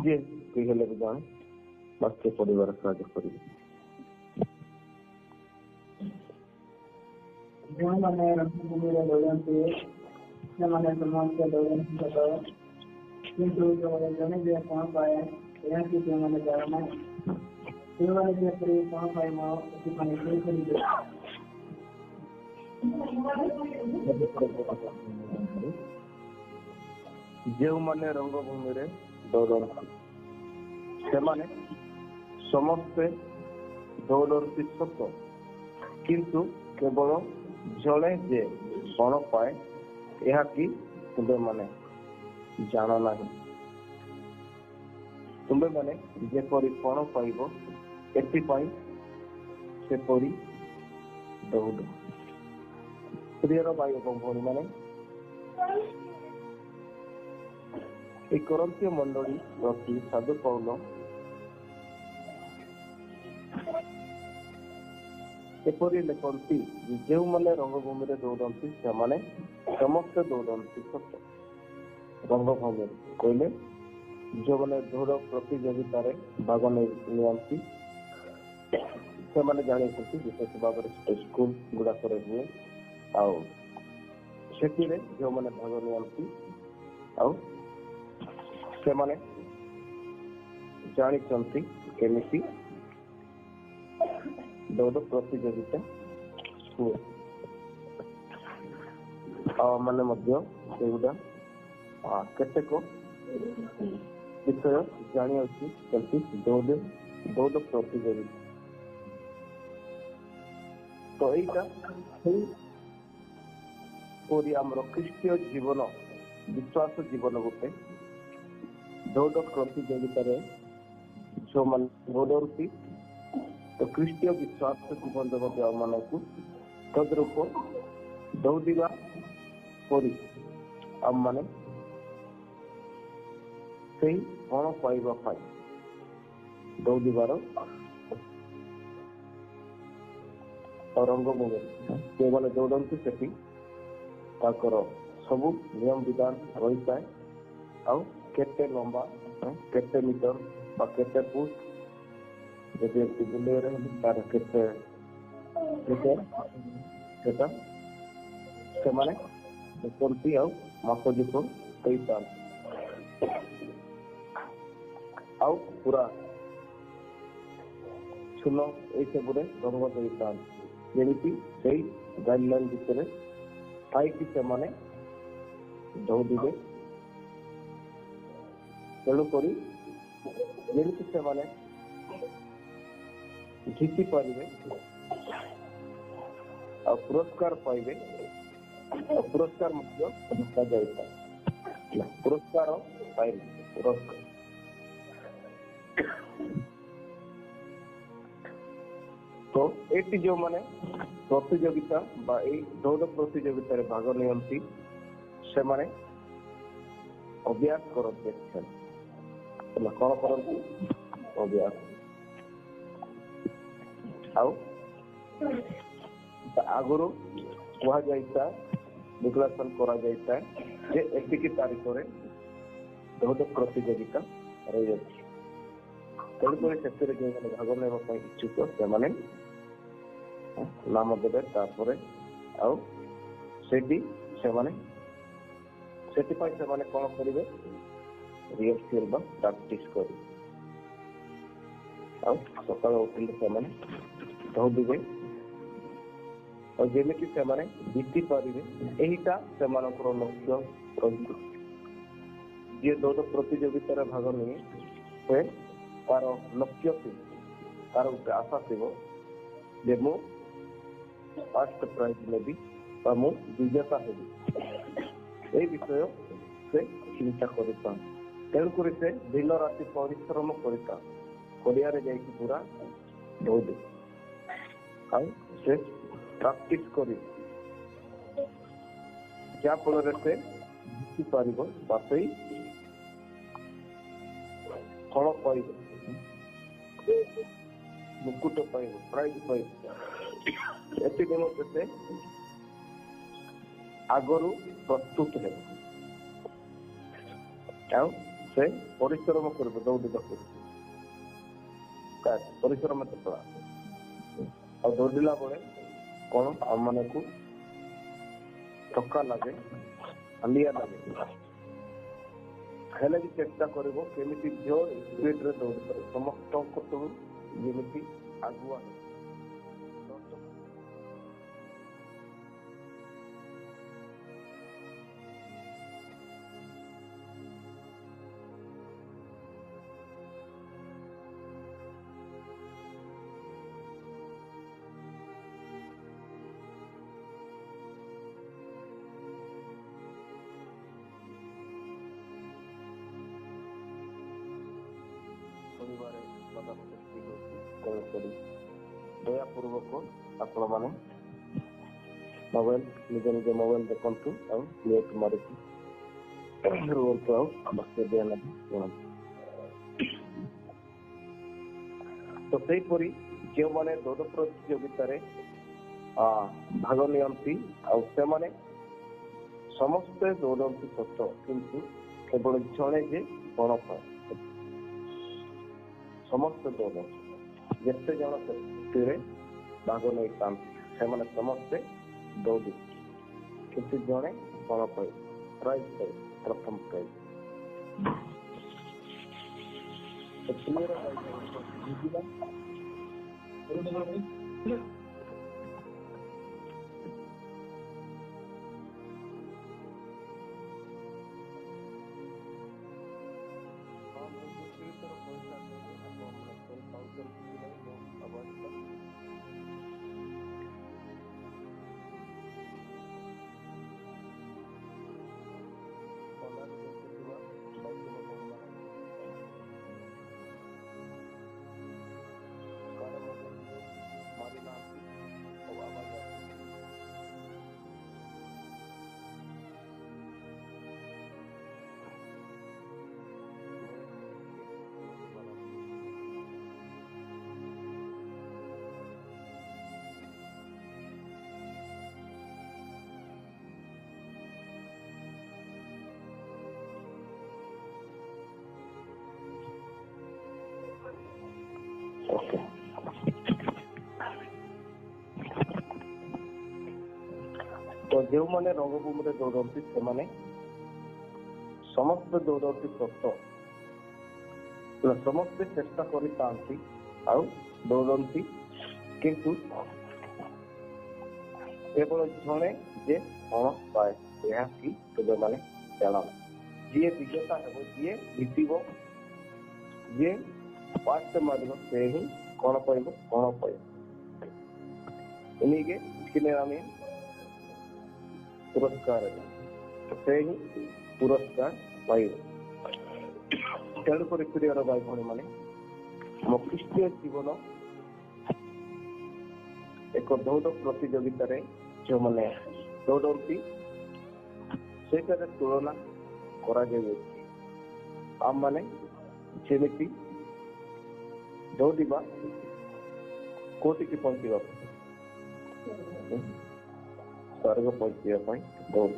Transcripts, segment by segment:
ଯେ କେହି ହେଲେ ବି ଜଣେ ବାକ୍ୟ ପଢିବାର ସାହାଯ୍ୟ କରିବେ। ଯେଉଁମାନେ ରଙ୍ଗଭୂମିରେ ଦୌଡ଼ନ୍ତି ସେମାନେ ସମସ୍ତେ ଦୌଡ଼ନ୍ତି ସତ, କିନ୍ତୁ ଜଣେ ଯେ କ'ଣ ପାଏ ଏହାକୁ ଯେଉଁମାନେ ଜାଣୁନାହିଁ ଯେଉଁମାନେ ଯେପରି କ'ଣ ପାଇବ ସେଥିପାଇଁ ସେହିପରି ଯେଉଁମାନେ ରଙ୍ଗଭୂମିରେ ଦୌଡ଼ନ୍ତି ସେମାନେ ସମସ୍ତେ ଦୌଡ଼ନ୍ତି ସତ, କିନ୍ତୁ କେବଳ ଜଣେ ଯେ କ'ଣ ପାଏ ଏହା କି ତୁମେମାନେ ଜାଣ ନାହିଁ। ତୁମେମାନେ ଯେପରି କ'ଣ ପାଇବ ଏଥିପାଇଁ ସେପରି ଦୌଡ଼। ପ୍ରିୟର ଭାଇ ଏବଂ ଭଉଣୀମାନେ, এই କରନ୍ତୀୟ ମଣ୍ଡଳୀ ପ୍ରତି ସାଧୁ ପୌଲ ଏପରି ଲେଖନ୍ତି, ଯେଉଁମାନେ ରଙ୍ଗଭୂମିରେ ଦୌଡ଼ନ୍ତି ସେମାନେ ସମସ୍ତେ ଦୌଡ଼ନ୍ତି ସତ। ରଙ୍ଗଭୂମିରେ କହିଲେ ଯେଉଁମାନେ ଦୌଡ଼ ପ୍ରତିଯୋଗିତାରେ ଭାଗ ନିଅନ୍ତି ସେମାନେ ଜାଣିଛନ୍ତି ବିଶେଷ ଭାବରେ ସ୍କୁଲ ଗୁଡାକରେ ହୁଏ। ଆଉ ସେଥିରେ ଯେଉଁମାନେ ଭାଗ ନିଅନ୍ତି ଆଉ ସେମାନେ ଜାଣିଛନ୍ତି କେମିତି ଦୌଡ଼ ପ୍ରତିଯୋଗିତା ହୁଏ। ଆଉ ମାନେ ମଧ୍ୟ ସେଗୁଡା କେତେକ ବିଷୟ ଜାଣିଅଛି କେମିତି ଦୌଡ଼ ପ୍ରତିଯୋଗିତା। ତ ଏଇଟା ସେହିପରି ଆମର ଖ୍ରୀଷ୍ଟୀୟ ଜୀବନ ବିଶ୍ୱାସ ଜୀବନ ଗୋଟେ ଦୌଡ଼ ପ୍ରତିଯୋଗିତାରେ ଯେଉଁମାନେ ଦୌଡ଼ନ୍ତି ତ ଖ୍ରୀଷ୍ଟୀୟ ବିଶ୍ୱାସ ଜୀବନ ଦେବୀ ଆମମାନଙ୍କୁ ତଦ୍ରୂପ ଦୌଡ଼ିବା ପରି ଆମମାନେ ସେଇ କ'ଣ ପାଇବା ପାଇଁ ଦୌଡ଼ିବାର ରଙ୍ଗଭୂମି ଯେଉଁମାନେ ଦୌଡ଼ନ୍ତି ସେଠି ତାଙ୍କର ସବୁ ନିୟମ ବିଧାନ ରହିଥାଏ। ଆଉ କେତେ ଲମ୍ବା କେତେ ମିଟର ବା କେତେ ଫୁଟ ଯଦି ଏମିତି ବୁଲେଇରେ ତାର କେତେ ମିଟର ସେଟା ସେମାନେ ଦେଖନ୍ତି ଆଉ ମାପଜୋଖ ଦେଇଥାନ୍ତି। ଆଉ ପୁରା ଛୁଲ ଏଇସବୁରେ ରଙ୍ଗ ଦେଇଥାନ୍ତି ଯେମିତି ସେଇ ଗାଇଡଲାଇନ ଭିତରେ ଥାଇକି ସେମାନେ ଦୌଡ଼ିବେ। ତେଣୁକରି ଯେମିତି ସେମାନେ ଜିତି ପାରିବେ ଆଉ ପୁରସ୍କାର ପାଇବେ, ପୁରସ୍କାର ମଧ୍ୟ ଦିଆଯାଇଥାଏ। ପୁରସ୍କାର ପାଇବେ ପୁରସ୍କାର। ତ ଏଠି ଯେଉଁମାନେ ପ୍ରତିଯୋଗିତା ବା ଏଇ ଦୌଡ଼ ପ୍ରତିଯୋଗିତାରେ ଭାଗ ନିଅନ୍ତି ସେମାନେ ଅଭ୍ୟାସ କରନ୍ତି। କ'ଣ କରନ୍ତି? ଅଭ୍ୟାସ। ଆଉ ଆଗରୁ କୁହାଯାଇଥାଏ, ଡିକ୍ଲାରେସନ କରାଯାଇଥାଏ ଯେ ଏତିକି ତାରିଖରେ ଦୌଡ଼ ପ୍ରତିଯୋଗିତା ରହିଅଛି। ତେଣୁକରି ସେଥିରେ ଯେଉଁମାନେ ଭାଗ ନେବା ପାଇଁ ଇଚ୍ଛୁକ ସେମାନେ ନାମ ଦେବେ। ତାପରେ ଆଉ ସେଥିପାଇଁ ସେମାନେ କ'ଣ କରିବେ? ରିହର୍ସାଲ ବା ପ୍ରାକ୍ଟିସ କରିବେ। ଆଉ ସକାଳୁ ଉଠିଲେ ସେମାନେ ଦୌଡ଼ିବେ ଆଉ ଯେମିତି ସେମାନେ ଜିତି ପାରିବେ ଏଇଟା ସେମାନଙ୍କର ଲକ୍ଷ୍ୟ ରହିଛି। ଯିଏ ଦୌଡ଼ ପ୍ରତିଯୋଗିତାରେ ଭାଗ ନିଏ ସେ ତାର ଲକ୍ଷ୍ୟ ଥିବ, ତାର ଗୋଟେ ଆଶା ଥିବ ଯେ ମୁଁ ଫାଷ୍ଟ ପ୍ରାଇଜ ନେବି ବା ମୁଁ ବିଜେତା ହେବି। এই ବିଷୟ ସେ ଚିନ୍ତା କରିଥାନ୍ତି। ତେଣୁକରି ସେ ଦିନ ରାତି ପରିଶ୍ରମ କରିଥାନ୍ତି। ପଡ଼ିଆରେ ଯାଇକି ପୁରା ଦୌଡ଼େ ଆଉ ସେ ପ୍ରାକ୍ଟିସ କରିବ, ଯାହା ଫଳରେ ସେ ଜିତି ପାରିବ ବା ସେଇ ଫଳ ପାଇବ, ମୁକୁଟ ପାଇବ, ପ୍ରାଇଜ ପାଇବ। ଏଥିନିମନ୍ତେ ସେ ଆଗରୁ ପ୍ରସ୍ତୁତ ହେବ। ଆଉ ସେ ପରିଶ୍ରମ କରିବ ଦୌଡ଼ିବାକୁ ପରିଶ୍ରମ କେତେଟା ଆଉ ଦୌଡ଼ିଲା ବେଳେ କଣ ଆମମାନଙ୍କୁ ଥକା ଲାଗେ ହାଲିଆ ଲାଗେ ହେଲେ ବି ଚେଷ୍ଟା କରିବ କେମିତି ଝିଅ ସ୍ପିଡରେ ଦୌଡ଼ି ପାରିବ ସମସ୍ତଙ୍କଠୁ ଯେମିତି ଆଗୁଆ ଶୁଣିବାରେ ବାଧା ସୃଷ୍ଟି ହେଉଛି ତେଣୁକରି ଦୟାପୂର୍ବକ ଆପଣମାନେ ମୋବାଇଲ ନିଜ ନିଜ ମୋବାଇଲ ଦେଖନ୍ତୁ ଆଉ ମ୍ୟୁଟ୍ ମାରିକି ରୁହନ୍ତୁ ଆଉ ବକ୍ତବ୍ୟ ନାହିଁ ଶୁଣନ୍ତୁ। ତ ସେହିପରି ଯେଉଁମାନେ ଦୌଡ଼ ପ୍ରତିଯୋଗିତାରେ ଭାଗ ନିଅନ୍ତି ଆଉ ସେମାନେ ସମସ୍ତେ ଦୌଡ଼ନ୍ତି ସତ କିନ୍ତୁ କେବଳ ଜଣେ ଯେ କ'ଣ ପାଇଁ ସମସ୍ତେ ଦୌଡ଼ନ୍ତି ଯେତେ ଜଣ ସେଥିରେ ଭାଗ ନେଇଥାନ୍ତି ସେମାନେ ସମସ୍ତେ ଦୌଡ଼ି କିନ୍ତୁ ଜଣେ କ'ଣ ପାଇଁ ପ୍ରାଇଜ୍ ପାଇ ପ୍ରଥମ ପ୍ରାଇଜ୍ ଓକେ ତ ଯେଉଁମାନେ ରଙ୍ଗଭୂମିରେ ଦୌଡ଼ନ୍ତି ସେମାନେ ସମସ୍ତେ ଦୌଡ଼ନ୍ତି ସତ ସମସ୍ତେ ଚେଷ୍ଟା କରିଥାନ୍ତି ଆଉ ଦୌଡ଼ନ୍ତି କିନ୍ତୁ କେବଳ ଜଣେ ଯେ କ'ଣ ପାଏ ଏହା କି ତୁମେମାନେ ଜାଣ ଯିଏ ବିଜେତା ହେବ ଯିଏ ଜିତିବ ଯିଏ ଫାଷ୍ଟ ମାରିବ ସେ ହିଁ କ'ଣ ପାଇବ କ'ଣ ପାଇବ इन्हीं किने आम्ही पुरस्कार से ही पुरस्कार पाइब तेणुकर प्रियर भाई भाई मैंने मो ख्रीष्टीय जीवन एक दौड़ प्रतियोगित जो मैंने दौड़ती से तुलना आम मैंने जमी दौड़ा कोटि की पहुंचा स्वर्ग पहुंचा दौड़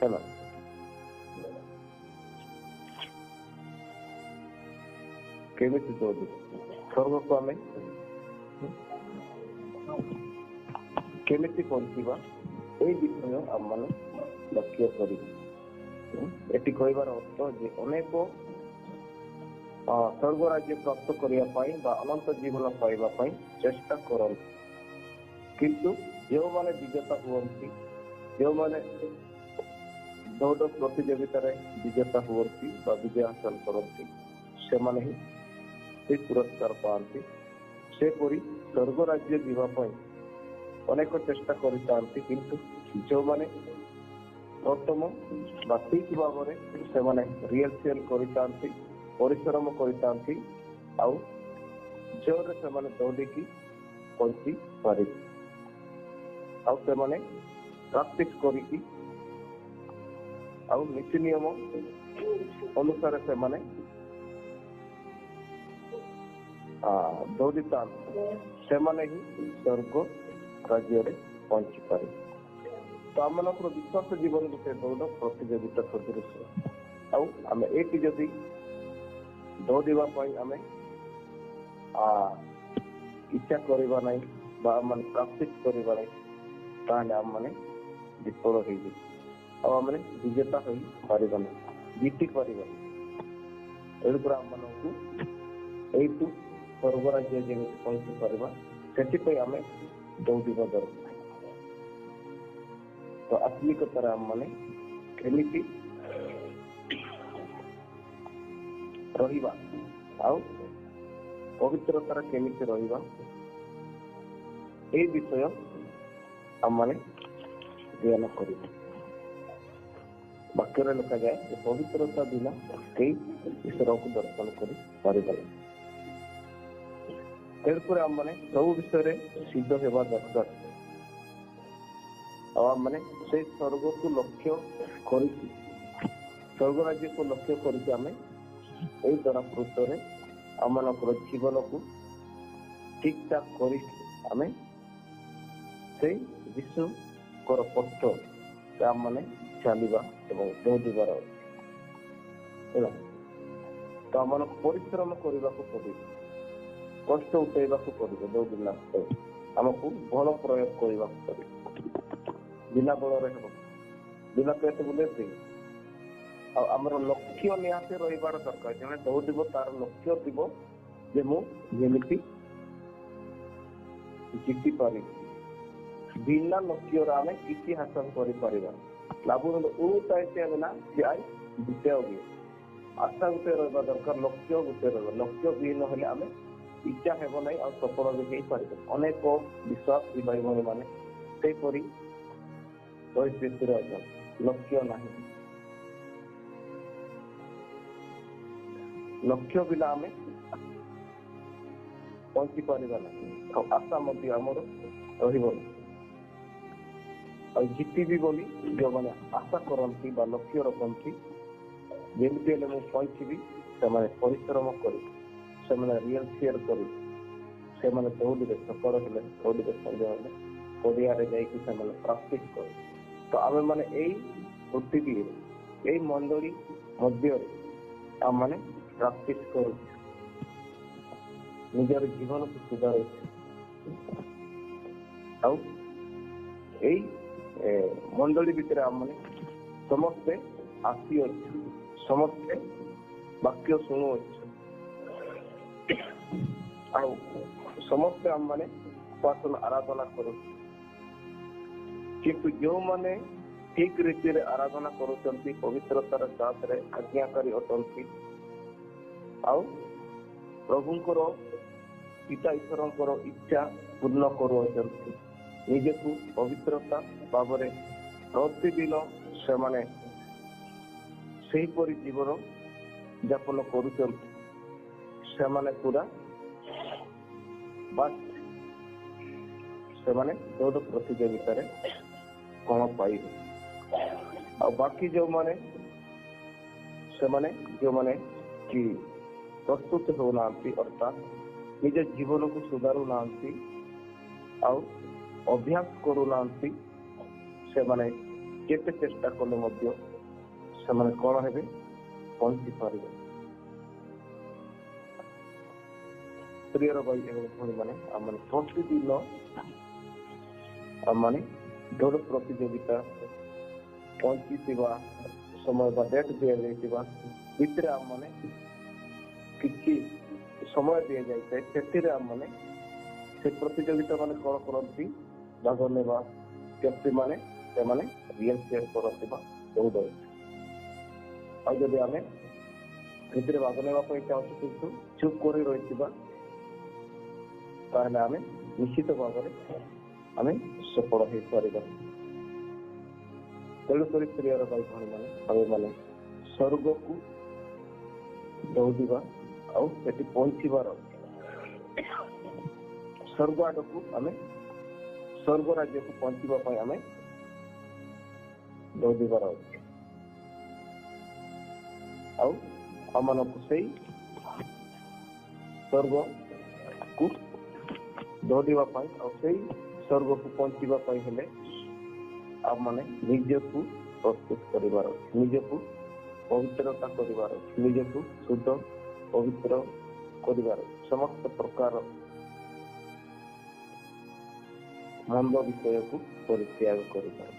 है केमी दौड़ स्वर्ग को आम केमी पहुंचा ये विषय आम मान लक्ष्य कर कहबार अर्थ जे अनेक स्वर्ग राज्य प्राप्त करने अनंत जीवन पाइबा चेष्टा करते किंतु जो माने विजेता हुवंती जो माने दौड़ प्रतियोगिता विजेता हुवंती बा विजय हासिल करती से माने ही से पुरस्कार पाती से परी स्वर्ग राज्य जीवाई अनेक चेष्टा करते किंतु जो माने प्रथम बा ठीक भाव से माने रिहर्सल करते परिश्रम करते आउ जोरे से माने दौड़िकी पहुंची पारे आउ से माने प्रैक्टिस करिकी आउ नीति नियम अनुसार से माने दौड़ता से माने ही स्वर्ग राज्य रे पहुंची पारे तो आम विश्वास जीवन गोटे दौड़ प्रतियोगिता सदृश ଆଉ ଆମେ ଏଇଠି ଯଦି ଦୌଡ଼ିବା ପାଇଁ ଆମେ ଇଚ୍ଛା କରିବା ନାହିଁ ବା ମାନେ ପ୍ରାକ୍ଟିସ କରିବା ନାହିଁ ତାହେଲେ ଆମମାନେ ବିଫଳ ହେଇଯିବ ଆଉ ଆମେ ବିଜେତା ହୋଇପାରିବା ନାହିଁ, ଜିତି ପାରିବାନି। ଏଣୁକରି ଆମମାନଙ୍କୁ ଏଇଠୁ ସ୍ୱର୍ଗ ରାଜ୍ୟ ଯେମିତି ପହଞ୍ଚି ପାରିବା ସେଥିପାଇଁ ଆମେ ଦୌଡ଼ିବା ଦରକାର। ତ ଆତ୍ମିକତାରେ ଆମମାନେ କେମିତି ରହିବା ଆଉ ପବିତ୍ରତାରେ କେମିତି ରହିବା এই বিষয় ଆମମାନେ ଜ୍ଞାନ କରିବା। ବାକ୍ୟରେ ଲେଖାଯାଏ ଯେ ପବିତ୍ରତା ବିନା କେହି ଈଶ୍ୱରଙ୍କୁ ଦର୍ଶନ କରିପାରିବେ। ତେଣୁକରି ଆମମାନେ ସବୁ ବିଷୟରେ ସିଦ୍ଧ ହେବା ଦରକାର ଆଉ ଆମମାନେ ସେଇ ସ୍ୱର୍ଗକୁ ଲକ୍ଷ୍ୟ କରିକି ସ୍ୱର୍ଗ ରାଜ୍ୟକୁ ଲକ୍ଷ୍ୟ କରିକି ଆମେ ଏଇ ଧରାପୃଷ୍ଠରେ ଆମମାନଙ୍କର ଜୀବନକୁ ଠିକ ଠାକ କରି ଆମେ ସେଇ ଯୀଶୁଙ୍କର ପଥ ଆମମାନେ ଚାଲିବା ଏବଂ ଦୌଡ଼ିବାର ହେଲା। ତ ଆମମାନଙ୍କୁ ପରିଶ୍ରମ କରିବାକୁ ପଡ଼ିବ, କଷ୍ଟ ଉଠେଇବାକୁ ପଡ଼ିବ। ଦୌଡ଼ିଲା ଆମକୁ ବଳ ପ୍ରୟୋଗ କରିବାକୁ ପଡ଼ିବ, ବିନା ବଳରେ ହେବ, ବିନା ପେଟ ବୁଲେଇ। ଆଉ ଆମର ଲକ୍ଷ୍ୟ ନିହାତି ରହିବାର ଦରକାର। ଜଣେ ଦୌଡ଼ିବ ତାର ଲକ୍ଷ୍ୟ ଥିବ ଯେ ମୁଁ ଯେମିତି ଜିତି ପାରିବି। बिना लक्ष्य आमे किसी हासिल करि परिबा लाभ उताइते ना जे आई जिते होगी आशा गुटे रहबा दरकार, लक्ष्य गुटे रहबा। लक्ष्य बिहीन हेले आमे इच्छा हेबो नै आ सफल भी हेई परिबो। अनेक विश्वास भाई भाई माने सेई परि परिस्थिति रहबा लक्ष्य नाही। लक्ष्य बिना आमे पहुंची परिबा नै और आशा मध्य हमर रहिबो। और जीती भी बोली जो मैंने आशा करती लक्ष्य रखती जमी हेल्ले मुझे पहुंची से परिश्रम कर रियल शेयर कर दौड़े सकाल हेल्ले दौड़े संध्या हेल्ले पड़िया प्राक्टिस कर। तो आम मैंने पृथ्वी यही मंडली मध्य आम मैंने प्राक्टिस कर निजर जीवन को सुधार मंडली भितर आम समस्ते आसी समस्ते वाक्य शुणु समस्ते आम मैंने उपासना आराधना करूँ किंतु जो मैंने ठीक रीति आराधना करुँच पवित्रतार साथ आज्ञाकारी अटंती प्रभुंकर पिता ईश्वर इच्छा पूर्ण करुँच निजेकु पवित्रता भावरे प्रतिदिन से माने सही परि जीवन यापन करुचंती से माने पूरा बस से माने दौड़ प्रतियोगिता रे कौन पाइबे। और बाकी जो माने से माने जो माने कि प्रस्तुत होना अर्थात निज जीवन को सुधारू ना अभ्यास करूना से माने केते चेष्टा कले मध्य से माने कौन हेबे पहुंची पारिबे। प्रियर भाई एवं भणी माने आमने प्रतिदिन आमने दौड़ प्रतियोगिता पहुंची समय बा डेट दिया जाइतिबा भितर आमने किछि समय दिया जाइते सेतिरे आमने से प्रतियोगिता माने कौन करती भाग नेबा व्यक्ति माने से माने रियल शेयर करती दौड़ और जब आम भितर भाग नापी चाहूँ किंतु चुप कर रही आम निश्चित भाव में आम सफल हो पार। तेणुक प्रियर भाई भाई मैंने मैंने स्वर्ग को दौड़ा आठी पहुंचबार स्वर्ग आड़ को आम स्वर्ग राज्य को पहुंचापी आम दौड़ार आम से स्वर्ग को दौड़ापी स्वर्ग को पहुंचापी हेले आम मैंने निज को प्रस्तुत कर निज को ପବିତ୍ରତା କରିବାର ଅଛି, ନିଜକୁ ଶୁଦ୍ଧ ପବିତ୍ର କରିବାର ସମସ୍ତ ପ୍ରକାର ମନ୍ଦ ବିଷୟକୁ ପରିତ୍ୟାଗ କରିବାର।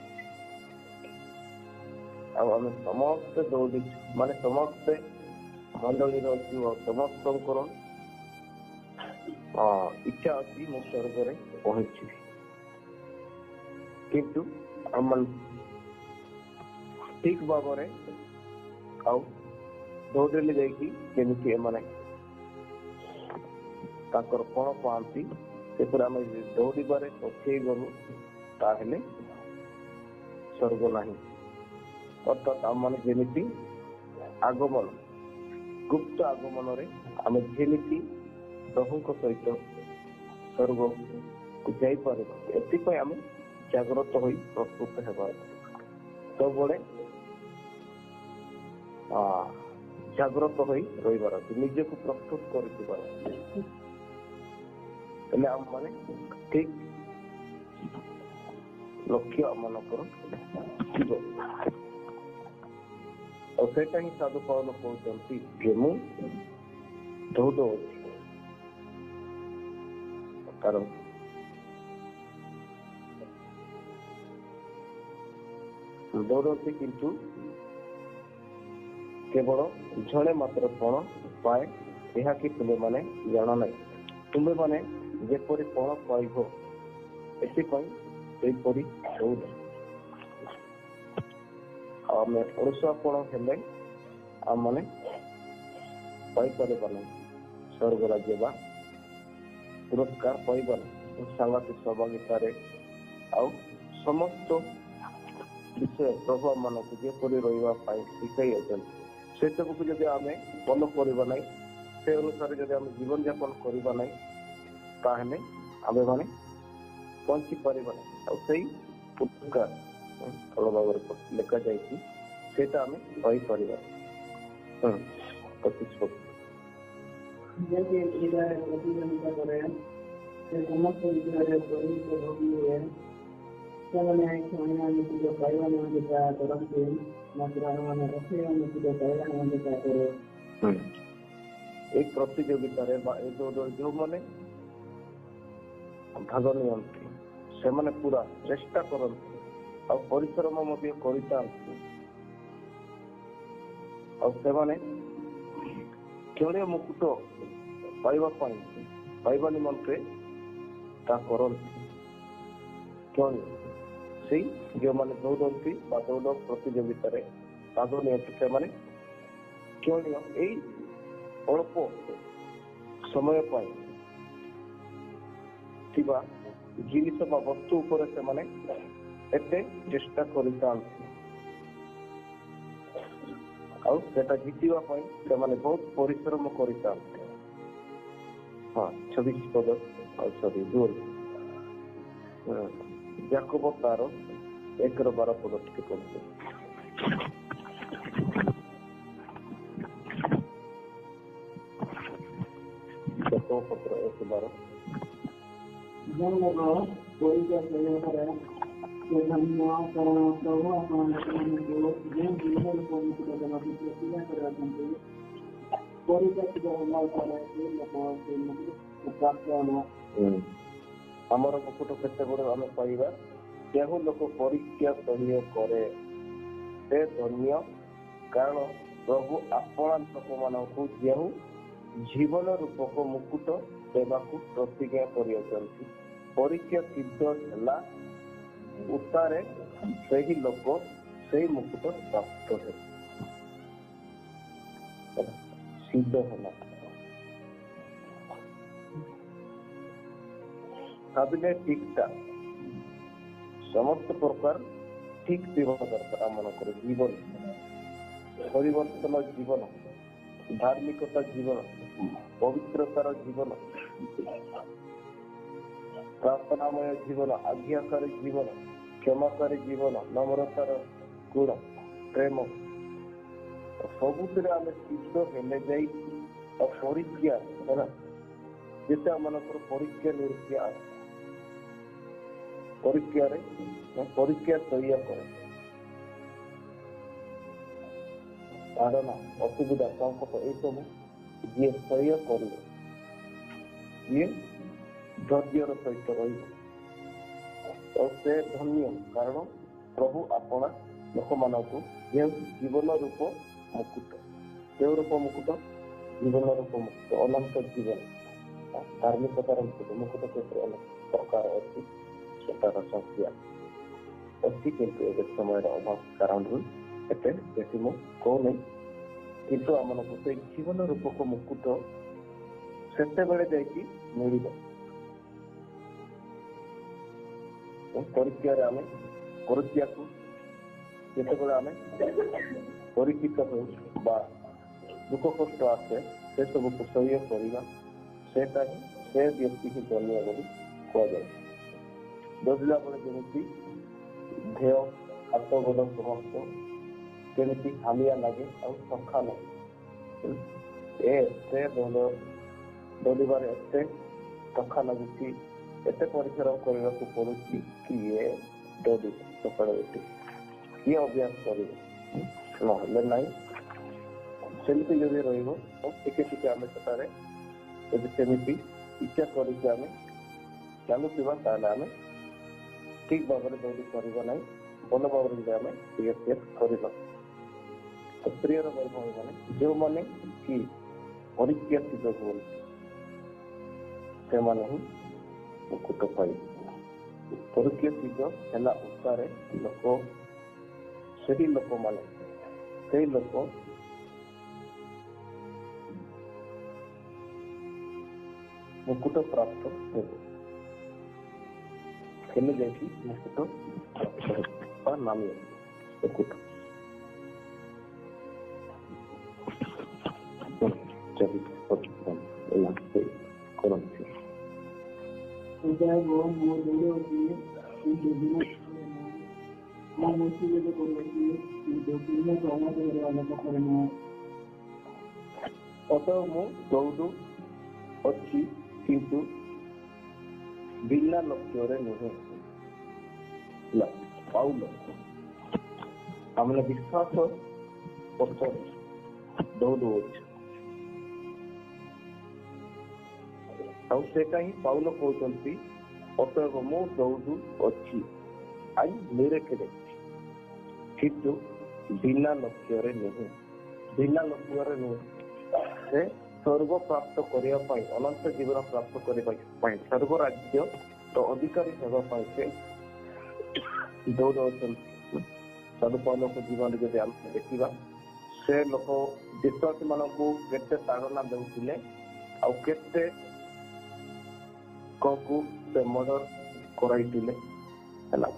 ଆଉ ଆମେ ସମସ୍ତେ ଦୌଡ଼ିଛୁ, ମାନେ ସମସ୍ତେ ମଣ୍ଡଳୀର ଅଛୁ ଆଉ ସମସ୍ତଙ୍କର ଇଚ୍ଛା ଅଛି ମୁଁ ସ୍ୱର୍ଗରେ ପହଞ୍ଚିବି, କିନ୍ତୁ ଆମେ ଠିକ ଭାବରେ ଆଉ ଦୌଡ଼ିଲେ ଯାଇକି ଯେମିତି ଏମାନେ ତାଙ୍କର କଣ ପାଆନ୍ତି ସେପରି ଆମେ ଦୌଡ଼ିବାରେ ପଛେଇ ଗଲୁ ତାହେଲେ ସ୍ୱର୍ଗ ନାହିଁ। ଅର୍ଥାତ୍ ଆମମାନେ ଯେମିତି ଆଗମନ ଗୁପ୍ତ ଆଗମନରେ ଆମେ ଯେମିତି ପ୍ରଭୁଙ୍କ ସହିତ ସ୍ୱର୍ଗକୁ ଯାଇପାରିବା, ଏଥିପାଇଁ ଆମେ ଜାଗ୍ରତ ହୋଇ ପ୍ରସ୍ତୁତ ହେବା। ସବୁବେଳେ ଜାଗ୍ରତ ହୋଇ ରହିବାର ଅଛି, ନିଜକୁ ପ୍ରସ୍ତୁତ କରିଥିବାର ଅଛି। ହେଲେ ଆମମାନେ ଠିକ ଲକ୍ଷ୍ୟ ଆମମାନଙ୍କର ଥିବ। ଆଉ ସେଇଟା ହିଁ ସାଧୁ ପାଉଲ କହୁଛନ୍ତି ଯେ ମୁଁ ଦୌଡ଼ଉଛି, କାରଣ ଦୌଡ଼ନ୍ତି କିନ୍ତୁ କେବଳ ଜଣେ ମାତ୍ର ପଣ ପାଏ, ଏହାକି ତୁମେମାନେ ଜାଣ ନାହିଁ। ତୁମେମାନେ ଯେପରି ପଣ ପାଇବ ଏଥିପାଇଁ ସେହିପରି ଦୌଡ଼। ଆଉ ଆମେ ଅଳସୁଆପଣ ହେଲେ ଆମମାନେ ପାଇପାରିବା ନାହିଁ ସ୍ୱର୍ଗ ରାଜ୍ୟ ବା ପୁରସ୍କାର ପାଇବା ନାହିଁ। ସାଂଘାତିକ ସହଭାଗିତାରେ ଆଉ ସମସ୍ତ ବିଷୟ ପ୍ରଭୁ ମାନଙ୍କୁ ଯେପରି ରହିବା ପାଇଁ ଶିଖାଇ ଅଛନ୍ତି, ସେସବୁକୁ ଯଦି ଆମେ ଫଲୋ କରିବା ନାହିଁ, ସେ ଅନୁସାରେ ଯଦି ଆମେ ଜୀବନଯାପନ କରିବା ନାହିଁ, ତାହେଲେ ଆମେମାନେ ପହଞ୍ଚି ପାରିବା ନାହିଁ। ଆଉ ସେଇ ପୁରସ୍କାର ଭଲ ଭାବରେ ଲେଖାଯାଇଛି, ସେଇଟା ଆମେ ପାଇପାରିବା। ଯେମିତି କ୍ରୀଡ଼ାରେ ପ୍ରତିଯୋଗିତା କରେ, ସେ ସମସ୍ତ ବିଷୟରେ ପରିଚିତ ଭୋଗୀ ହୁଏ। ସେମାନେ କ୍ଷଣିକ ନିଶ୍ଚିତ ପାଇବା ନିମନ୍ତେ ତାହା କରନ୍ତି, ମାତ୍ର ଆମମାନେ ଅକ୍ଷୟ ନିଶ୍ଚିତ ପାଇବା ନିମନ୍ତେ ତାହା କରୁ। ଏଇ ପ୍ରତିଯୋଗିତାରେ ବା ଏ ଯୋଉମାନେ ଭାଗ ନିଅନ୍ତି ସେମାନେ ପୁରା ଚେଷ୍ଟା କରନ୍ତି ଆଉ ପରିଶ୍ରମ ମଧ୍ୟ କରିଥାନ୍ତି। ଆଉ ସେମାନେ କ୍ଷଣୀୟ ମୁକୁଟ ପାଇବା ନିମନ୍ତେ ତାହା କରନ୍ତି। କ୍ଷଣୀୟ ସେଇ ଯେଉଁମାନେ ଦୌଡ଼ନ୍ତି ବା ଦୌଡ଼ ପ୍ରତିଯୋଗିତାରେ ଭାଗ ନିଅନ୍ତି, ସେମାନେ କ୍ଷଣୀୟ ଏଇ ଅଳ୍ପ ସମୟ ପାଇଁ ଥିବା ଜିନିଷ ବା ବସ୍ତୁ ଉପରେ ସେମାନେ ଏତେ ଚେଷ୍ଟା କରିଥାନ୍ତି। ଆଉ ସେଟା ଜିତିବା ପାଇଁ ସେମାନେ ବହୁତ ପରିଶ୍ରମ କରିଥାନ୍ତି। 26 ପଦ ଆଉ 2 ଯାକୋବ ତାର 1:12 ପଦ ଟିକେ ପଢୁଛି। ଯାକୋବ ପତ୍ର 1:12 ଜନ୍ମର ପରିଚୟ କରିବା ସେ ଧନ୍ୟ, କାରଣ ପ୍ରଭୁ ଆପଣମାନଙ୍କୁ ଯେଉଁ ଜୀବନର ପରିଚିତ ଦେବାକୁ ପ୍ରତିଜ୍ଞା କରିଛନ୍ତି, ପରିଚିତ ହେଲା ପରେ ସେ ଲୋକ ପ୍ରାପ୍ତ ହେଲା। ଆମର ମୁକୁଟ କେତେବେଳେ ଆମେ ପାଇବା? ଯେଉଁ ଲୋକ ପରୀକ୍ଷା ସହ୍ୟ କରେ ସେ ଧନ୍ୟ, କାରଣ ପ୍ରଭୁ ଆପଣା ଲୋକମାନଙ୍କୁ ଯେଉଁ ଜୀବନ ରୂପକ ମୁକୁଟ ଦେବାକୁ ପ୍ରତିଜ୍ଞା କରିଅଛନ୍ତି। ପରୀକ୍ଷା ସିଦ୍ଧ ହେଲା ଉତ୍ତାରେ ସେହି ଲୋକ ସେଇ ମୁକୁଟ ପ୍ରାପ୍ତ ହେବ। ସିଦ୍ଧ ହେଲା ଭାବିଲେ ଠିକଟା ସମସ୍ତ ପ୍ରକାର ଠିକ ଥିବା ଦରକାର। ଆମମାନଙ୍କର ଜୀବନ ପରିବର୍ତ୍ତନ ଜୀବନ, ଧାର୍ମିକତା ଜୀବନ, ପବିତ୍ରତାର ଜୀବନ, ପ୍ରାର୍ଥନାମୟ ଜୀବନ, ଆଜ୍ଞାକାରୀ ଜୀବନ, କ୍ଷମାକାରୀ ଜୀବନ, ନମ୍ରତାର ଗୁଣ, ପ୍ରେମ, ସବୁଥିରେ ଆମେ ସିଦ୍ଧ ହେଲେ ଯାଇ ପରୀକ୍ଷା ହେଲା। ଯେତେ ଆମମାନଙ୍କର ପରୀକ୍ଷା ନିରୀକ୍ଷା ପରୀକ୍ଷାରେ ପରୀକ୍ଷା ସହ୍ୟ କରେ। ତାଡ଼ନା ଅସୁବିଧା ସଂକଟ ଏସବୁ ଯିଏ ସହ୍ୟ କରିବ, ଯିଏ ଧୈର୍ଯ୍ୟର ସହିତ ରହିବ, ଆଉ ସେ ଧନ୍ୟ। କାରଣ ପ୍ରଭୁ ଆପଣା ଲୋକମାନଙ୍କୁ ଯେଉଁ ଜୀବନ ରୂପ ମୁକୁଟ, କେଉଁ ରୂପ ମୁକୁଟ? ଜୀବନ ରୂପ ମୁକୁଟ, ଅନନ୍ତ ଜୀବନ, ଧାର୍ମିକତାର ମୁକୁଟ। ମୁକୁଟ କ୍ଷେତ୍ରରେ ଅନେକ ପ୍ରକାର ଅଛି, ସେଟାର ସଂଖ୍ୟା ଅଛି, କିନ୍ତୁ ଏବେ ସମୟର ଅଭାବ କାରଣରୁ ଏତେ ବେଶୀ ମୁଁ କହୁନି। କିନ୍ତୁ ଆମମାନଙ୍କୁ ସେଇ ଜୀବନ ରୂପକ ମୁକୁଟ ସେତେବେଳେ ଯାଇକି ମିଳିବ ପରୀକ୍ଷାରେ ଆମେ ପରୀକ୍ଷାକୁ ଯେତେବେଳେ ଆମେ ପରୀକ୍ଷିତ ହେଉ ବା ଦୁଃଖ କଷ୍ଟ ଆସେ ସେସବୁକୁ ସହ୍ୟ କରିବା, ସେଟା ହିଁ ସେ ବ୍ୟକ୍ତି ହିଁ ଧନ୍ୟ ବୋଲି କୁହାଯାଏ। ଦୌଡ଼ିଲା ବେଳେ ଯେମିତି ଦେହ ହାତ ଗୋଡ଼ ସମସ୍ତ କେମିତି ହାଲିଆ ଲାଗେ ଆଉ ଥକା ଲାଗେ, ଏତେ ଦୌଡ଼ିବାରେ ଏତେ ଥକା ଲାଗୁଛି, ଏତେ ପରିଶ୍ରମ କରିବାକୁ ପଡୁଛି, କିଏ ଦୌଡ଼ିବ ସକାଳେ ଉଠି, କିଏ ଅଭ୍ୟାସ କରିବ? ନହେଲେ ନାହିଁ। ସେମିତି ଯଦି ରହିବ ଟିକେ ଟିକେ ଆମେ ସେଠାରେ ଯଦି ସେମିତି ଇଚ୍ଛା କରିକି ଆମେ ଚାଲୁଥିବା, ତାହେଲେ ଆମେ ଠିକ ଭାବରେ ଦୌଡ଼ି ପାରିବା ନାହିଁ, ଭଲ ଭାବରେ ଯଦି ଆମେ ଟିକେ କରିବା। ପ୍ରିୟର ମାନେ ଯେଉଁମାନେ କି ପରୀକ୍ଷାର୍ଥିତ ହୁଅନ୍ତି ସେମାନେ ହିଁ ମୁକୁଟ ପାଇବେ। ପରୀକ୍ଷାର୍ଥିତ ହେଲା ଉତ୍ତାରେ ଲୋକ, ସେହି ଲୋକମାନେ, ସେଇ ଲୋକ ମୁକୁଟ ପ୍ରାପ୍ତ ହେବେ, ହେଲେ ଯାଇକି ମୁକୁଟ ବା ନାମୀ ମୁକୁଟ। କରନ୍ତି ଅତଃ ମୁଁ ଦୌଡୁ ଅଛି, କିନ୍ତୁ ବିନା ଲକ୍ଷ୍ୟରେ ନୁହେଁ। ପାଉଲ ଆମେ ବିଶ୍ୱାସ ପଛରେ ଦୌଡୁଅଛୁ, ଆଉ ସେଟା ହିଁ ପାଉଲ କହୁଛନ୍ତି, ଅତଏବ ମୁଁ ଦୌଡୁ ଅଛି ଆଇ ନିରେଖରେ, କିନ୍ତୁ ବିନା ଲକ୍ଷ୍ୟରେ ନୁହେଁ। ବିନା ଲକ୍ଷ୍ୟରେ ନୁହେଁ, ସେ ସ୍ୱର୍ଗ ପ୍ରାପ୍ତ କରିବା ପାଇଁ, ଅନନ୍ତ ଜୀବନ ପ୍ରାପ୍ତ କରିବା ପାଇଁ, ସ୍ୱର୍ଗ ରାଜ୍ୟର ଅଧିକାରୀ ହେବା ପାଇଁ ସେ ଦୌଡୁଅଛନ୍ତି। ସାଧୁ ପାଉଲଙ୍କ ଜୀବନରେ ଯଦି ଆମେ ଦେଖିବା, ସେ ଲୋକ ବିଶ୍ୱାସୀ ମାନଙ୍କୁ କେତେ ତାଡ଼ନା ଦେଉଥିଲେ, ଆଉ କେତେ କୁ ସେ ମର୍ଡର କରାଇଥିଲେ ହେଲା,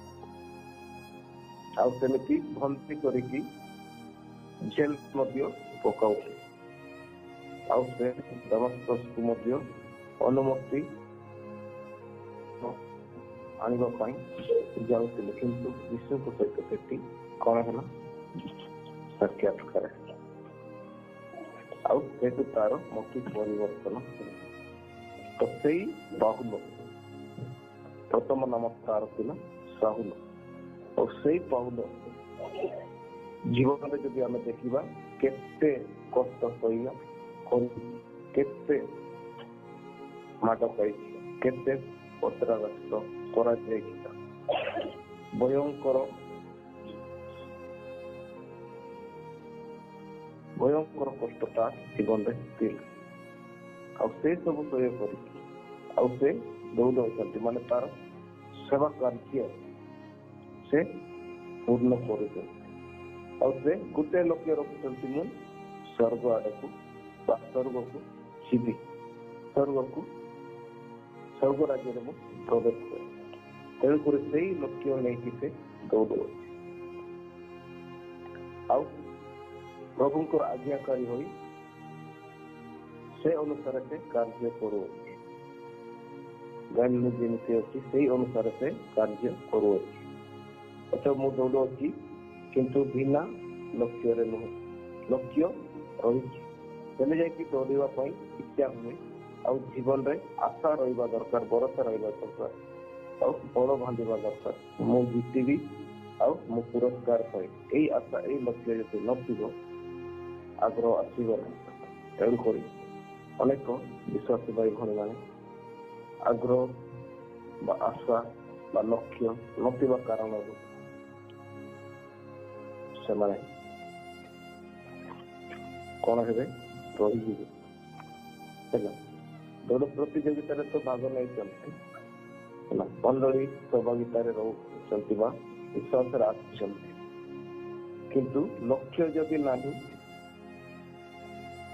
ଆଉ ସେମିତି ଭର୍ତ୍ତି କରିକି ଜେଲ ମଧ୍ୟ ପକାଉଥିଲେ, ଆଉ ସେ ଦମସ୍କସକୁ ମଧ୍ୟ ଅନୁମତି ଆଣିବା ପାଇଁ ଯାଉଥିଲେ, କିନ୍ତୁ ଯୀଶୁଙ୍କ ସହିତ ସେଠି କଣ ହେଲା? ସାକ୍ଷାତକାର ହେଲା, ଆଉ ସେଠୁ ତାର ମତି ପରିବର୍ତ୍ତନ ହେଲା। ତ ସେଇ ବାହୁଲ, ପ୍ରଥମ ନାମ ତାର ଥିଲା ସାହୁଲ, ଆଉ ସେଇ ପାଉଲ ଜୀବନରେ ଯଦି ଆମେ ଦେଖିବା କେତେ କଷ୍ଟ ସହ୍ୟ କରିଛି, କେତେ ମାଡ଼ ପାଇଛି, କେତେ ପଚରାଘାତ କରାଯାଇଛି, ଭୟଙ୍କର କଷ୍ଟ ତା ଜୀବନରେ ଥିଲା, ଆଉ ସେ ସବୁ ସହ୍ୟ କରିକି ଆଉ ସେ ଦୌଡୁଅଛନ୍ତି, ମାନେ ତାର ସେବା କାର୍ଯ୍ୟ ସେ ପୂର୍ଣ୍ଣ କରୁଛନ୍ତି, ଆଉ ସେ ଗୋଟେ ଲକ୍ଷ୍ୟ ରଖୁଛନ୍ତି, ମୁଁ ସ୍ୱର୍ଗ ଆଡକୁ ବା ସ୍ୱର୍ଗକୁ ଯିବି, ସ୍ୱର୍ଗ ରାଜ୍ୟରେ ମୁଁ ପ୍ରବେଶ କରେ। ତେଣୁକରି ସେଇ ଲକ୍ଷ୍ୟ ନେଇକି ସେ ଦୌଡୁଅଛି, ଆଉ ପ୍ରଭୁଙ୍କର ଆଜ୍ଞାକାରୀ ହୋଇ ସେ ଅନୁସାରେ ସେ କାର୍ଯ୍ୟ କରୁଅଛି। ଗାଈ ଯେମିତି ଅଛି ସେଇ ଅନୁସାରେ ସେ କାର୍ଯ୍ୟ କରୁଅଛି। ଅଥଚ ମୁଁ ଦୌଡୁଅଛି, କିନ୍ତୁ ବିନା ଲକ୍ଷ୍ୟରେ ନୁହେଁ। ଲକ୍ଷ୍ୟ ରହିଛି, ହେଲେ ଯାଇକି ଦୌଡ଼ିବା ପାଇଁ ଇଚ୍ଛା ହୁଏ, ଆଉ ଜୀବନରେ ଆଶା ରହିବା ଦରକାର, ଭରସା ରହିବା ଦରକାର, ଆଉ ବଳ ବାନ୍ଧିବା ଦରକାର। ମୁଁ ଜିତିବି ଆଉ ମୁଁ ପୁରସ୍କାର ପାଇବି, ଏଇ ଆଶା, ଏଇ ଲକ୍ଷ୍ୟ ଯଦି ନଥିବ ଆଗ୍ରହ ଆସିବ ନାହିଁ। ତେଣୁକରି ଅନେକ ବିଶ୍ୱାସୀ ଭାଇ ଭଉଣୀମାନେ ଆଗ୍ରହ ବା ଆଶା ବା ଲକ୍ଷ୍ୟ ନଥିବା କାରଣରୁ ସେମାନେ କଣ ହେବେ, ରହିଯିବେ। ହେଲା, ଦୌଡ଼ ପ୍ରତିଯୋଗିତାରେ ତ ଭାଗ ନେଇଛନ୍ତି, ହେଲା, ମଣ୍ଡଳୀ ସହଭାଗିତାରେ ରହୁଛନ୍ତି ବା ବିଶ୍ୱାସରେ ଆସିଛନ୍ତି, କିନ୍ତୁ ଲକ୍ଷ୍ୟ ଯଦି ନାହିଁ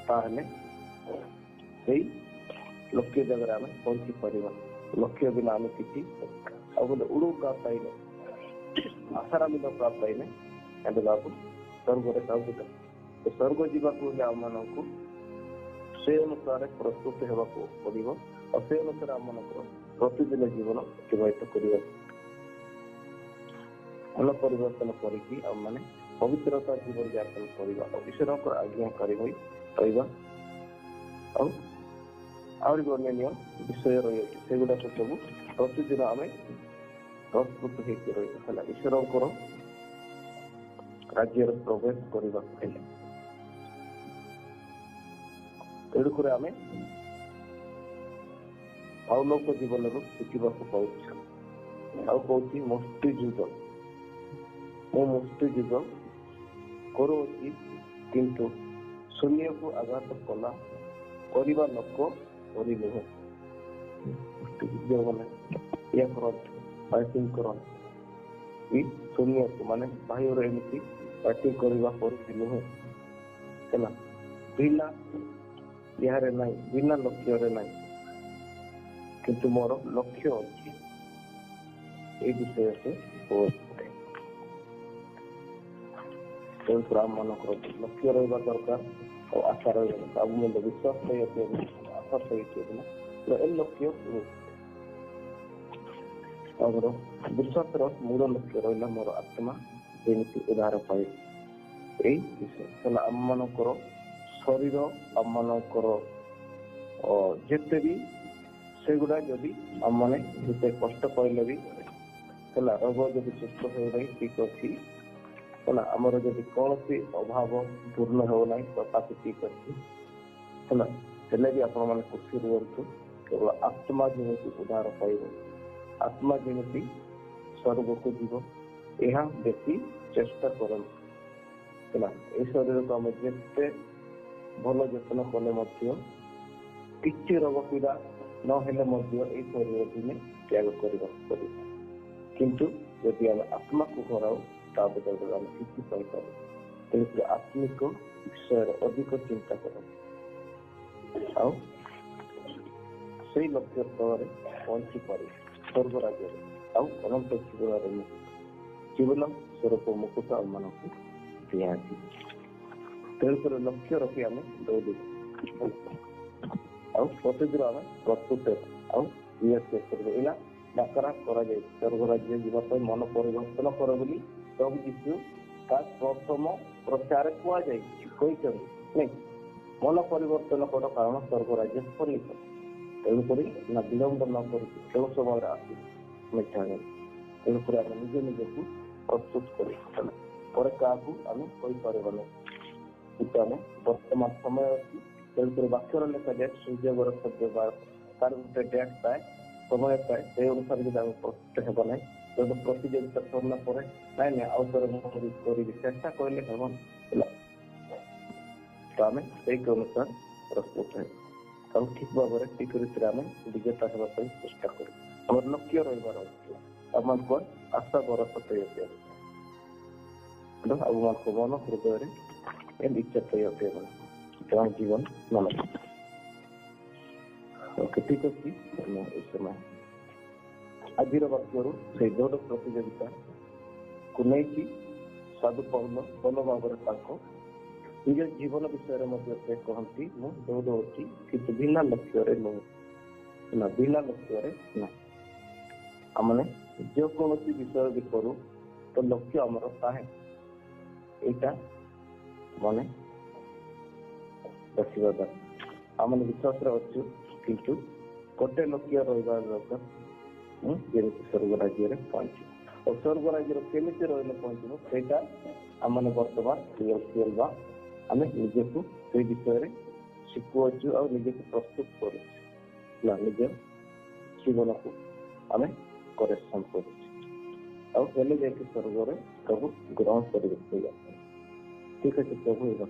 ତାହେଲେ ସେଇ ଲକ୍ଷ୍ୟ ଜାଗାରେ ଆମେ ପହଞ୍ଚି ପାରିବା। ଲକ୍ଷ୍ୟ ବିନା ଆମେ କିଛି ଆଉ ବୋଲେ ଉଡୁ ପ୍ରାପ୍ତ ପାଇଲେ, ଆଶାର ବିନା ପ୍ରାପ୍ତ ପାଇଲେ ଏବେ ବାବୁ ସ୍ୱର୍ଗରେ ଯାଉଛୁ। ସ୍ୱର୍ଗ ଯିବାକୁ ହେଲେ ଆମମାନଙ୍କୁ ସେ ଅନୁସାରେ ପ୍ରସ୍ତୁତ ହେବାକୁ ପଡିବ ଆଉ ସେ ଅନୁସାରେ ଆମମାନଙ୍କର ପ୍ରତିଦିନ ଜୀବନ ଅତିବାହିତ କରିବାକୁ ମନ ପରିବର୍ତ୍ତନ କରିକି ଆମମାନେ ପବିତ୍ରତା ଜୀବନ ଯାପନ କରିବା, ଈଶ୍ୱରଙ୍କର ଆଜ୍ଞାକାରୀ ହୋଇ ରହିବା। ଆଉ ଆହୁରି ଅନ୍ୟାନ୍ୟ ବିଷୟ ରହିଅଛି, ସେଗୁଡାକ ସବୁ ପ୍ରତିଦିନ ଆମେ ପ୍ରସ୍ତୁତ ହେଇକି ରହିବା। ହେଲା, ଈଶ୍ୱରଙ୍କର ରାଜ୍ୟରେ ପ୍ରବେଶ କରିବାକୁ ହେଲେ ତେଣୁକରି ଆମେ ପାଉଲଙ୍କ ଜୀବନରୁ ଶିଖିବାକୁ ପାଉଛୁ। ଆଉ କହୁଛି ମୁଷ୍ଟି ଯୁଦ୍ଧ, ମୁଁ ମୁଷ୍ଟି ଯୁଦ୍ଧ କରୁଅଛି, କିନ୍ତୁ ଶୂନ୍ୟକୁ ଆଘାତ କଲା କରିବା ଲୋକ କରି ନୁହେଁ। ମୁଷ୍ଟି ଯୁଦ୍ଧ ମାନେ ଇଏ କରନ୍ତି, ଫାଇଟିଂ କରନ୍ତି ଶୂନ୍ୟକୁ, ମାନେ ବାହ୍ୟରେ ଏମିତି ଫାଇଟିଂ କରିବା ପରି ନୁହେଁ। ହେଲା, ବିନା ଇହାରେ ନାହିଁ, ବିନା ଲକ୍ଷ୍ୟରେ ନାହିଁ, କିନ୍ତୁ ମୋର ଲକ୍ଷ୍ୟ ଅଛି। এই বিষয়ে ଆମମାନଙ୍କର ଲକ୍ଷ୍ୟ ରହିବା ଦରକାର ଆଉ ଆଶା ରହିବା ଦରକାର। ଆଉ ମୂଲ୍ୟ ବିଶ୍ୱାସ ରହିବା ଆଶା ରହିବା ଏ ଲକ୍ଷ୍ୟ ଆମର ବିଶ୍ୱାସର ମୂଳ ଲକ୍ଷ୍ୟ ରହିଲା ମୋର ଆତ୍ମା ଯେମିତି ଉଦ୍ଧାର ପାଇବ। ଏଇ ବିଷୟ ହେଲା ଆମମାନଙ୍କର ଶରୀର, ଆମମାନଙ୍କର ଯେତେ ବି ସେଗୁଡା ଯଦି ଆମମାନେ ଯେତେ କଷ୍ଟ ପାଇଲେ ବି ହେଲା, ରୋଗ ଯଦି ସୁସ୍ଥ ହେଉନାହିଁ ଠିକ ଅଛି, ହେଲା, ଆମର ଯଦି କୌଣସି ଅଭାବ ପୂର୍ଣ୍ଣ ହେଉନାହିଁ ତଥାପି ଠିକ ଅଛି, ହେଲା, ହେଲେ ବି ଆପଣମାନେ ଖୁସି ରୁହନ୍ତୁ। କେବଳ ଆତ୍ମା ଯେମିତି ଉଦ୍ଧାର ପାଇବ, ଆତ୍ମା ଯେମିତି ସ୍ୱର୍ଗକୁ ଯିବ, ଏହା ବେଶୀ ଚେଷ୍ଟା କରନ୍ତୁ। ହେଲା, এই ଶରୀରକୁ ଆମେ ଯେତେ ଭଲ ଯତ୍ନ କଲେ ମଧ୍ୟ କିଛି ରୋଗ ପୀଡ଼ା ନହେଲେ ମଧ୍ୟ ଏଇ ଶରୀର ଦିନେ ତ୍ୟାଗ କରିବାକୁ ପଡ଼ିବ। କିନ୍ତୁ ଯଦି ଆମେ ଆତ୍ମାକୁ ହରାଉ ତା ବଦଳରେ ଆମେ କିଛି ପାଇପାରୁ। ତେଣୁ ଆତ୍ମିକ ବିଷୟରେ ଅଧିକ ଚିନ୍ତା କରନ୍ତୁ ଆଉ ସେଇ ଲକ୍ଷ୍ୟ ସ୍ଥଳରେ ପହଞ୍ଚି ପାରିବେ ସ୍ୱର୍ଗ ରାଜ୍ୟରେ ଆଉ ଅନନ୍ତ ଜୀବନରେ ଜୀବନ ସ୍ୱରୂପ ମୁକୁଟ ଆମମାନଙ୍କୁ ଦିଆଯିବ। ତେଣୁକରି ଲକ୍ଷ୍ୟ ରଖି ଆମେ ଦୌଡ଼ିବୁ ଆଉ ପ୍ରତିଦିନ ଆମେ ପ୍ରସ୍ତୁତ ଆଉ ଏଇନା ଡାକରା କରାଯାଏ ସ୍ୱର୍ଗ ରାଜ୍ୟ ଯିବା ପାଇଁ ମନ ପରିବର୍ତ୍ତନ କର ବୋଲି ପ୍ରଭୁ ଯୀଶୁ ତା ପ୍ରଥମ ପ୍ରଚାର କୁହାଯାଇଛି, କହିଛନ୍ତି ନାଇଁ, ମନ ପରିବର୍ତ୍ତନ କର କାରଣ ସ୍ୱର୍ଗ ରାଜ୍ୟ ସନ୍ନିହିତ। ତେଣୁକରି ନା ବିଳମ୍ବ ନ କରିକି କେଉଁ ସମୟରେ ଆସି ଆମେ ଜାଣିବୁ। ତେଣୁକରି ଆମେ ନିଜ ନିଜକୁ ପ୍ରସ୍ତୁତ କରି ପରେ କାହାକୁ ଆମେ କହିପାରିବାନି, କିନ୍ତୁ ଆମେ ବର୍ତ୍ତମାନ ସମୟ ଅଛି। ତେଣୁକରି ବାକ୍ୟର ଲେଖାଯାଏ ସୂର୍ଯ୍ୟଙ୍କର ସୂର୍ଯ୍ୟ ତାର ଗୋଟେ ଡେଟ୍ ଥାଏ, ସମୟ ଥାଏ, ସେଇ ଅନୁସାରେ ଯଦି ଆମେ ପ୍ରସ୍ତୁତ ହେବ ନାହିଁ, ଯଦି ପ୍ରତିଯୋଗିତା ସରିଲା ପରେ ନାଇଁ ନାଇଁ ଆଉ ଥରେ ମୁଁ କରିବି ଚେଷ୍ଟା କହିଲେ ହେବ ହେଲା, ତ ଆମେ ସେଇ ଅନୁସାରେ ପ୍ରସ୍ତୁତ ହେବା ଆଉ ଠିକ ଭାବରେ ଠିକ ରୀତିରେ ଆମେ ବିଜେତା ହେବା ପାଇଁ ଚେଷ୍ଟା କରୁ। ଆମର ଲକ୍ଷ୍ୟ ରହିବାର ଅଛି, ଆମମାନଙ୍କ ଆଶା ଭରସା ତୈୟାର ଆମମାନଙ୍କ ମନ ହୃଦୟରେ ଇଚ୍ଛା ତୈୟାର ଜଣ ଜୀବନ ମନ ଠିକ ଅଛି। ଏ ସମୟ ଆଜିର ବାକ୍ୟରୁ ସେଇ ଦୌଡ଼ ପ୍ରତିଯୋଗିତାକୁ ନେଇକି ସାଧୁ ପୌଲ ଭଲ ଭାବରେ ତାଙ୍କ ନିଜ ଜୀବନ ବିଷୟରେ ମଧ୍ୟ ସେ କହନ୍ତି, ମୁଁ ଦୌଡ଼ଉଛି କିନ୍ତୁ ବିନା ଲକ୍ଷ୍ୟରେ ନୁହେଁ, ନା ବିନା ଲକ୍ଷ୍ୟରେ ନା। ଆମେ ଯେକୌଣସି ବିଷୟ ବି କରୁ ତ ଲକ୍ଷ୍ୟ ଆମର ଥାଏ, ଏଇଟା ମନେ ରଖିବା ଦରକାର। ଆମେ ବିଶ୍ୱାସରେ ଅଛୁ କିନ୍ତୁ ଗୋଟେ ଲକ୍ଷ୍ୟ ରହିବା ଦରକାର, ଯେମିତି ସ୍ୱର୍ଗ ରାଜ୍ୟରେ ପହଞ୍ଚିବ। ଆଉ ସ୍ୱର୍ଗ ରାଜ୍ୟରେ କେମିତି ରହିଲେ ପହଞ୍ଚିବ ସେଇଟା ଆମେ ବର୍ତ୍ତମାନ ବା ଆମେ ନିଜକୁ ସେଇ ବିଷୟରେ ଶିଖୁଅଛୁ ଆଉ ନିଜକୁ ପ୍ରସ୍ତୁତ କରୁଛୁ ନା ନିଜ ଜୀବନକୁ ଆମେ କରେକ୍ସନ କରୁଛୁ ଆଉ ହେଲେ ଯାଇକି ସ୍ୱର୍ଗରେ ପ୍ରଭୁ ଗ୍ରହଣ କରିବେ। ଠିକ ଅଛି ପ୍ରଭୁ।